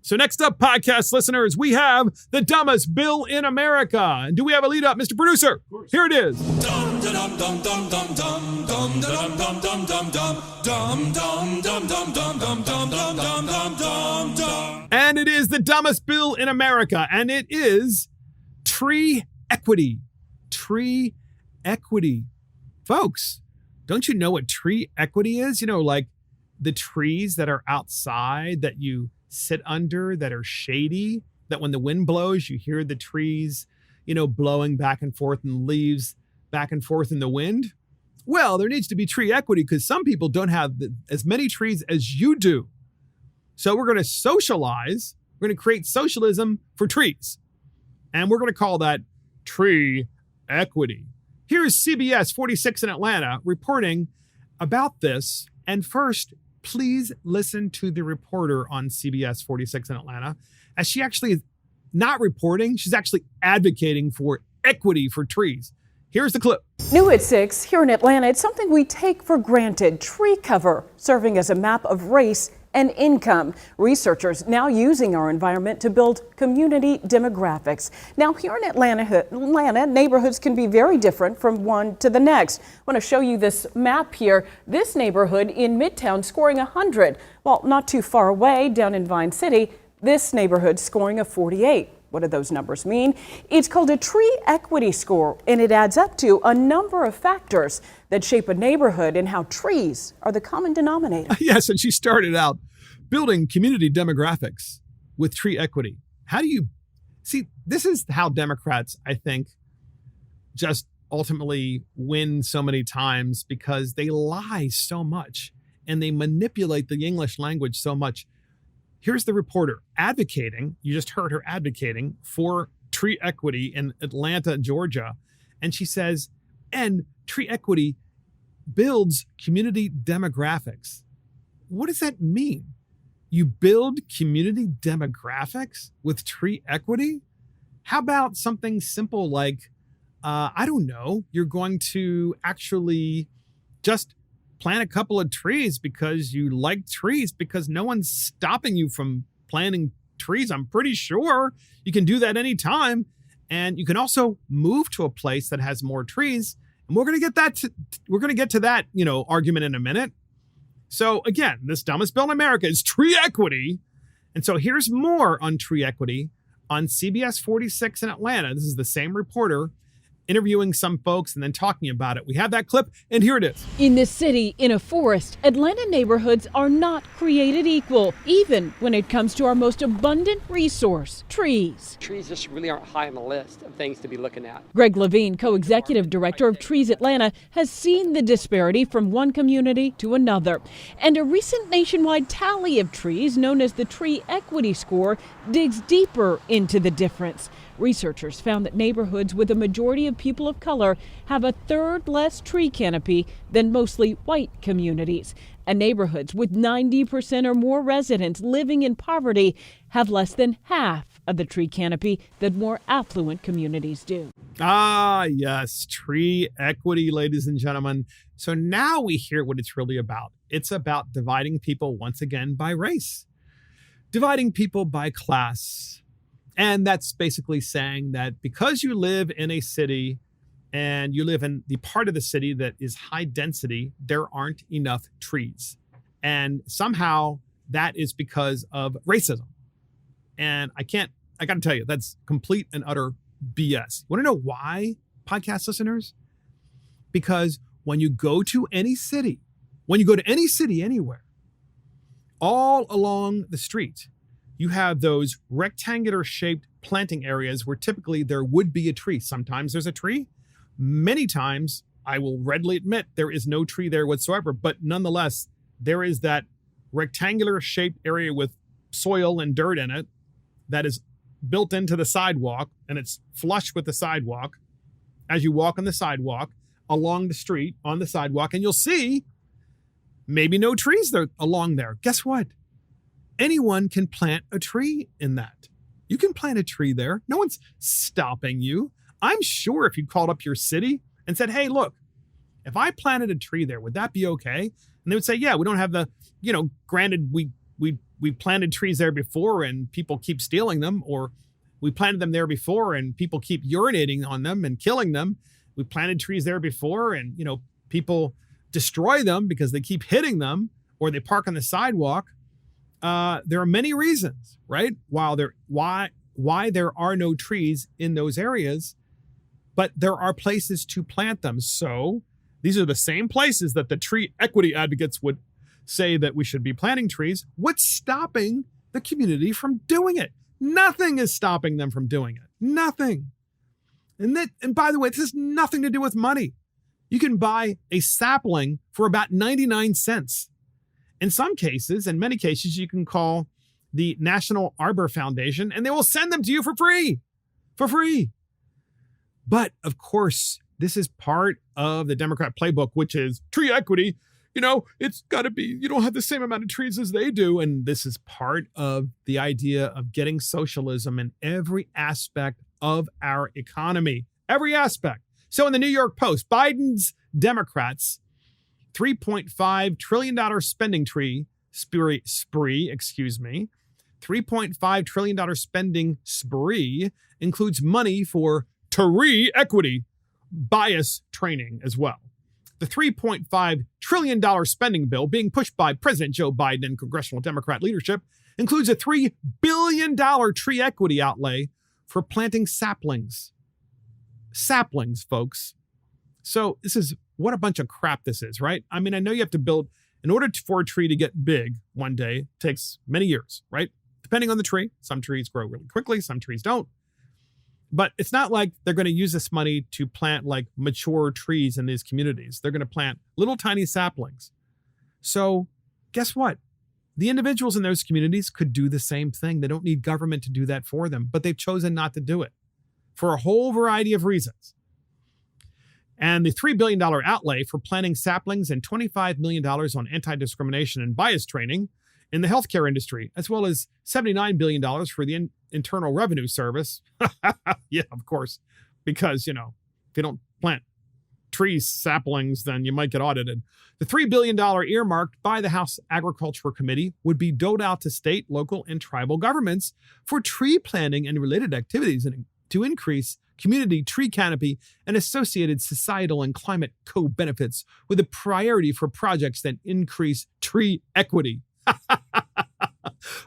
So next up, podcast listeners, we have the dumbest bill in America. And do we have a lead up, Mr. Producer? Here it is. And it is the dumbest bill in America. And it is tree equity. Tree equity. Folks, don't you know what tree equity is? You know, like the trees that are outside that you sit under that are shady, that when the wind blows, you hear the trees, blowing back and forth and leaves back and forth in the wind. Well, there needs to be tree equity because some people don't have as many trees as you do. So we're going to socialize. We're going to create socialism for trees. And we're going to call that tree equity. Here's CBS 46 in Atlanta reporting about this. And first, please listen to the reporter on CBS 46 in Atlanta, as she actually is not reporting. She's actually advocating for equity for trees. Here's the clip. New at 6 here in Atlanta, it's something we take for granted. Tree cover, serving as a map of race and income. Researchers now using our environment to build community demographics. Now here in Atlanta, neighborhoods can be very different from one to the next. I want to show you this map here. This neighborhood in Midtown scoring 100. Well, not too far away down in Vine City, this neighborhood scoring a 48. What do those numbers mean? It's called a tree equity score, and it adds up to a number of factors that shape a neighborhood and how trees are the common denominator. Yes, and she started out building community demographics with tree equity. How do you see? This is how Democrats, I think, just ultimately win so many times, because they lie so much and they manipulate the English language so much. Here's the reporter advocating, you just heard her advocating for tree equity in Atlanta, Georgia. And she says, and tree equity builds community demographics. What does that mean? You build community demographics with tree equity? How about something simple like, I don't know, you're going to actually just plant a couple of trees because you like trees, because no one's stopping you from planting trees. I'm pretty sure you can do that anytime. And you can also move to a place that has more trees. And we're going to get to that, argument in a minute. So again, this dumbest bill in America is tree equity. And so here's more on tree equity on CBS 46 in Atlanta. This is the same reporter interviewing some folks and then talking about it. We have that clip, and here it is. In this city, in a forest, Atlanta neighborhoods are not created equal, even when it comes to our most abundant resource, trees. Trees just really aren't high on the list of things to be looking at. Greg Levine, co-executive director of Trees Atlanta, has seen the disparity from one community to another. And a recent nationwide tally of trees, known as the Tree Equity Score, digs deeper into the difference. Researchers found that neighborhoods with a majority of people of color have a third less tree canopy than mostly white communities. And neighborhoods with 90% or more residents living in poverty have less than half of the tree canopy that more affluent communities do. Ah, yes, tree equity, ladies and gentlemen. So now we hear what it's really about. It's about dividing people once again by race, dividing people by class. And that's basically saying that because you live in a city and you live in the part of the city that is high density, there aren't enough trees. And somehow that is because of racism. And I got to tell you, that's complete and utter BS. Want to know why, podcast listeners? Because when you go to any city anywhere, all along the street, you have those rectangular shaped planting areas where typically there would be a tree. Sometimes there's a tree. Many times, I will readily admit, there is no tree there whatsoever. But nonetheless, there is that rectangular shaped area with soil and dirt in it that is built into the sidewalk, and it's flush with the sidewalk. As you walk on the sidewalk, along the street, on the sidewalk, and you'll see maybe no trees there along there. Guess what? Anyone can plant a tree in that. You can plant a tree there. No one's stopping you. I'm sure if you called up your city and said, hey, look, if I planted a tree there, would that be okay? And they would say, yeah, we don't have the, granted, we we planted trees there before and people keep stealing them, or we planted them there before and people keep urinating on them and killing them. We planted trees there before and, people destroy them because they keep hitting them or they park on the sidewalk. There are many reasons, right? Why there are no trees in those areas, but there are places to plant them. So these are the same places that the tree equity advocates would say that we should be planting trees. What's stopping the community from doing it? Nothing is stopping them from doing it. Nothing. And by the way, this has nothing to do with money. You can buy a sapling for about 99 cents. In some cases, in many cases, you can call the National Arbor Foundation and they will send them to you for free. For free. But of course, this is part of the Democrat playbook, which is tree equity. It's got to be, you don't have the same amount of trees as they do. And this is part of the idea of getting socialism in every aspect of our economy. Every aspect. So in the New York Post, Biden's Democrats' $3.5 trillion spending spree, $3.5 trillion spending spree includes money for tree equity bias training as well. The $3.5 trillion spending bill being pushed by President Joe Biden and congressional Democrat leadership includes a $3 billion tree equity outlay for planting saplings. Saplings, folks. So this is what a bunch of crap this is, right? I mean, I know you have to build, in order for a tree to get big one day, it takes many years, right? Depending on the tree. Some trees grow really quickly, some trees don't. But it's not like they're going to use this money to plant like mature trees in these communities. They're going to plant little tiny saplings. So guess what? The individuals in those communities could do the same thing. They don't need government to do that for them, but they've chosen not to do it for a whole variety of reasons. And the $3 billion outlay for planting saplings and $25 million on anti-discrimination and bias training in the healthcare industry, as well as $79 billion for the Internal Revenue Service. Yeah, of course, because, if you don't plant trees, saplings, then you might get audited. The $3 billion earmarked by the House Agriculture Committee would be doled out to state, local, and tribal governments for tree planting and related activities and to increase community tree canopy and associated societal and climate co-benefits with a priority for projects that increase tree equity.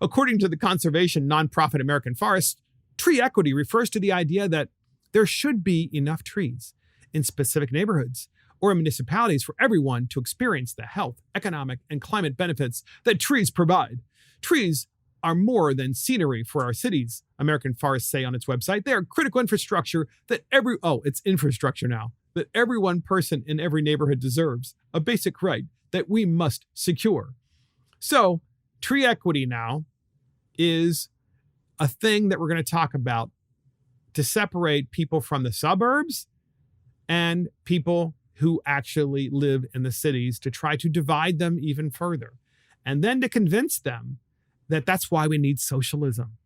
According to the conservation nonprofit American Forest, tree equity refers to the idea that there should be enough trees in specific neighborhoods or municipalities for everyone to experience the health, economic, and climate benefits that trees provide. Trees are more than scenery for our cities, American Forests say on its website. They are critical infrastructure that it's infrastructure now, that every one person in every neighborhood deserves, a basic right that we must secure. So tree equity now is a thing that we're going to talk about to separate people from the suburbs and people who actually live in the cities, to try to divide them even further. And then to convince them that that's why we need socialism.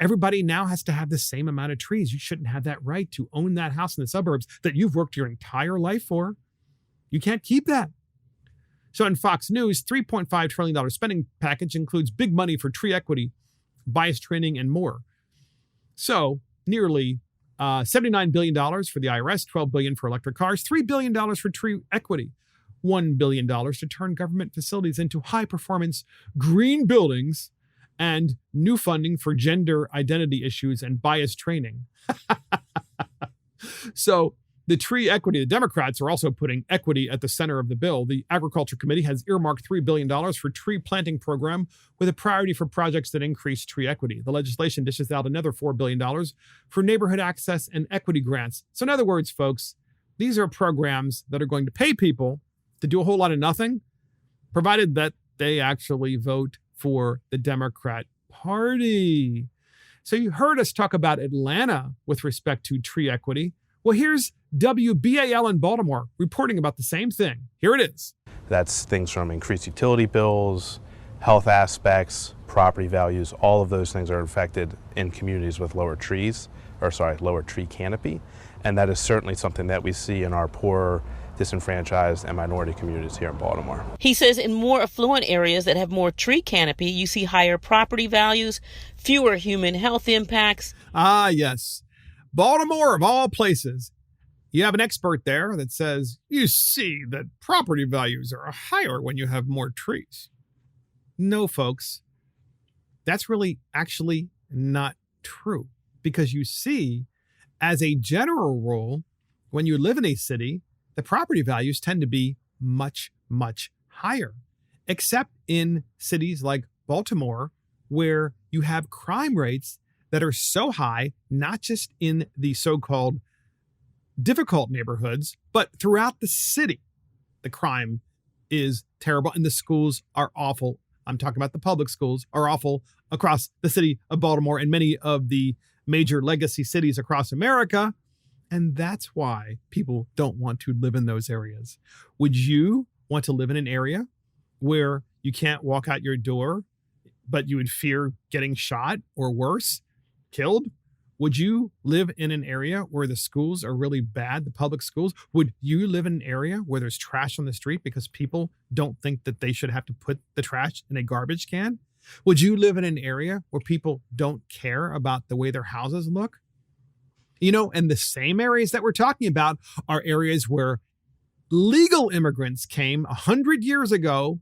Everybody now has to have the same amount of trees. You shouldn't have that right to own that house in the suburbs that you've worked your entire life for. You can't keep that. So in Fox News, $3.5 trillion spending package includes big money for tree equity, bias training, and more. So nearly $79 billion for the IRS, $12 billion for electric cars, $3 billion for tree equity, $1 billion to turn government facilities into high-performance green buildings, and new funding for gender identity issues and bias training. So the tree equity, the Democrats are also putting equity at the center of the bill. The Agriculture Committee has earmarked $3 billion for tree planting program with a priority for projects that increase tree equity. The legislation dishes out another $4 billion for neighborhood access and equity grants. So in other words, folks, these are programs that are going to pay people to do a whole lot of nothing, provided that they actually vote for the Democrat Party. So you heard us talk about Atlanta with respect to tree equity. Well, here's WBAL in Baltimore reporting about the same thing. Here it is. That's things from increased utility bills, health aspects, property values. All of those things are affected in communities with lower tree canopy. And that is certainly something that we see in our poorer disenfranchised and minority communities here in Baltimore. He says in more affluent areas that have more tree canopy, you see higher property values, fewer human health impacts. Ah, yes. Baltimore, of all places. You have an expert there that says, you see that property values are higher when you have more trees. No, folks. That's really actually not true. Because you see, as a general rule, when you live in a city, the property values tend to be much, much higher. Except in cities like Baltimore, where you have crime rates that are so high, not just in the so-called difficult neighborhoods, but throughout the city. The crime is terrible and the schools are awful. I'm talking about the public schools are awful across the city of Baltimore and many of the major legacy cities across America. And that's why people don't want to live in those areas. Would you want to live in an area where you can't walk out your door, but you would fear getting shot or worse, killed? Would you live in an area where the schools are really bad, the public schools? Would you live in an area where there's trash on the street because people don't think that they should have to put the trash in a garbage can? Would you live in an area where people don't care about the way their houses look? You know, and the same areas that we're talking about are areas where legal immigrants came 100 years ago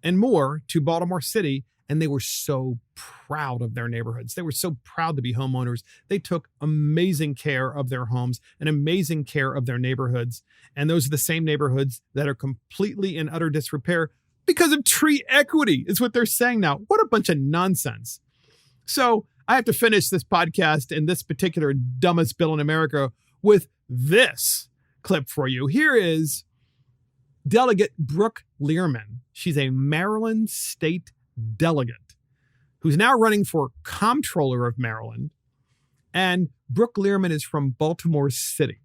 and more to Baltimore City, and they were so proud of their neighborhoods. They were so proud to be homeowners. They took amazing care of their homes and amazing care of their neighborhoods. And those are the same neighborhoods that are completely in utter disrepair because of tree equity, is what they're saying now. What a bunch of nonsense. So I have to finish this podcast and this particular dumbest bill in America with this clip for you. Here is Delegate Brooke Learman. She's a Maryland state delegate who's now running for comptroller of Maryland. And Brooke Learman is from Baltimore City.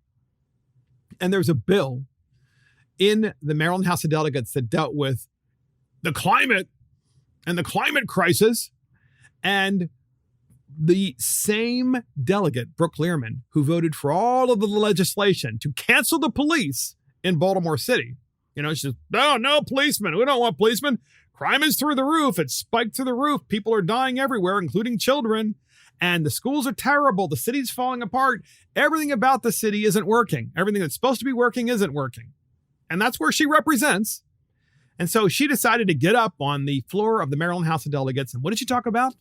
And there's a bill in the Maryland House of Delegates that dealt with the climate and the climate crisis. And the same delegate, Brooke Learman, who voted for all of the legislation to cancel the police in Baltimore City. You know, she says, no policemen. We don't want policemen. Crime is through the roof. It's spiked through the roof. People are dying everywhere, including children. And the schools are terrible. The city's falling apart. Everything about the city isn't working. Everything that's supposed to be working isn't working. And that's where she represents. And so she decided to get up on the floor of the Maryland House of Delegates. And what did she talk about?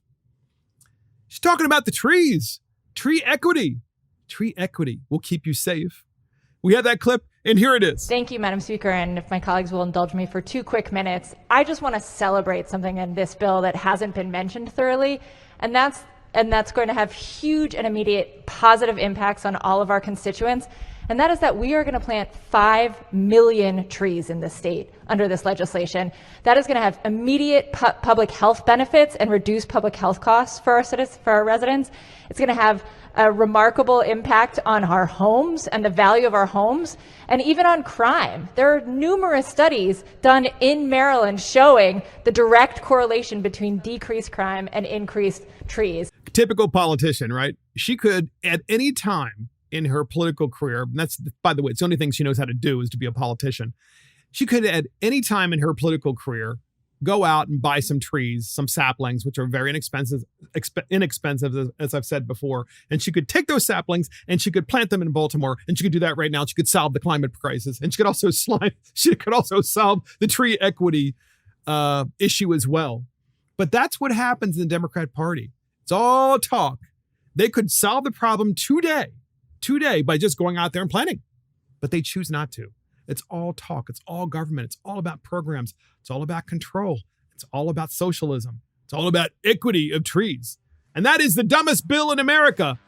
She's talking about the trees. Tree equity. Tree equity will keep you safe. We have that clip, and here it is. Thank you, Madam Speaker. And if my colleagues will indulge me for 2 quick minutes, I just want to celebrate something in this bill that hasn't been mentioned thoroughly, and that's going to have huge and immediate positive impacts on all of our constituents. And that is that we are going to plant 5 million trees in this state under this legislation. That is going to have immediate public health benefits and reduce public health costs for our citizens, for our residents. It's going to have a remarkable impact on our homes and the value of our homes, and even on crime. There are numerous studies done in Maryland showing the direct correlation between decreased crime and increased trees. Typical politician, right? She could, at any time in her political career, and that's, by the way, it's the only thing she knows how to do is to be a politician. She could, at any time in her political career, go out and buy some trees, some saplings, which are very inexpensive, as I've said before. And she could take those saplings and she could plant them in Baltimore. And she could do that right now. She could solve the climate crisis. And she could also solve the tree equity issue as well. But that's what happens in the Democrat Party. It's all talk. They could solve the problem today by just going out there and planting. But they choose not to. It's all talk. It's all government. It's all about programs. It's all about control. It's all about socialism. It's all about equity of trees. And that is the dumbest bill in America.